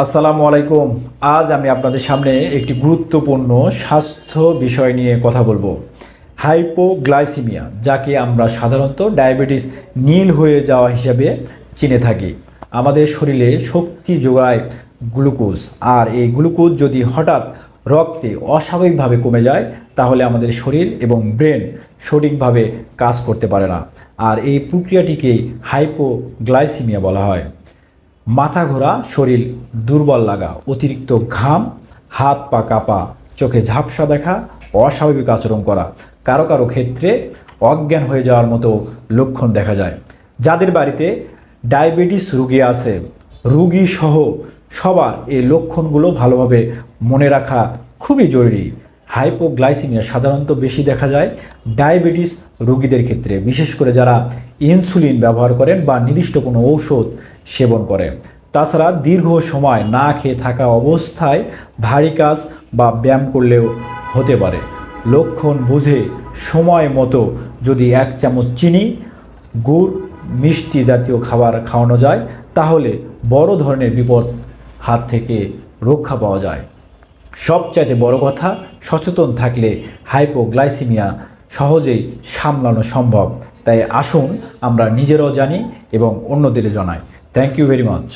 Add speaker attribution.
Speaker 1: আসসালামু আলাইকুম। আজ আমি আপনাদের সামনে একটি গুরুত্বপূর্ণ স্বাস্থ্য বিষয় নিয়ে কথা বলবো। হাইপোগ্লাইসিমিয়া, যাকে আমরা সাধারণত ডায়াবেটিস নীল হয়ে যাওয়া হিসাবে চিনে থাকি। আমাদের শরীরে শক্তি যোগায় গ্লুকোজ, আর এই গ্লুকোজ যদি হঠাৎ রক্তে অস্বাভাবিকভাবে কমে যায় তাহলে আমাদের শরীর এবং ব্রেন সঠিকভাবে কাজ করতে পারে না, আর এই প্রক্রিয়াটিকেই হাইপোগ্লাইসিমিয়া বলা হয়। মাথা ঘোরা, শরীর দুর্বল লাগা, অতিরিক্ত ঘাম, হাত পা কাঁপা, চোখে ঝাপসা দেখা, অস্বাভাবিক আচরণ করা, কারো কারো ক্ষেত্রে অজ্ঞান হয়ে যাওয়ার মতো লক্ষণ দেখা যায়। যাদের বাড়িতে ডায়াবেটিস রোগী আছে, রোগী সহ সবার এই লক্ষণগুলো ভালোভাবে মনে রাখা খুবই জরুরি। হাইপোগ্লাইসিমিয়া সাধারণত বেশি দেখা যায় ডায়াবেটিস রোগীদের ক্ষেত্রে, বিশেষ করে যারা ইনসুলিন ব্যবহার করেন বা নির্দিষ্ট কোনো ঔষধ সেবন করেন। তাছাড়া দীর্ঘ সময় না খেয়ে থাকা অবস্থায় ভারী কাজ বা ব্যায়াম করলেও হতে পারে। লক্ষণ বুঝে সময় মতো যদি 1 চামচ চিনি, গুড়, মিষ্টি জাতীয় খাবার খাওয়ানো যায় তাহলে বড় ধরনের বিপদ হাত থেকে রক্ষা পাওয়া যায়। সবচাইতে বড় কথা, সচেতন থাকলে হাইপোগ্লাইসিমিয়া সহজেই সামলানো সম্ভব। তাই আসুন আমরা নিজেরাও জানি এবং অন্যদের জানাই। Thank you very much.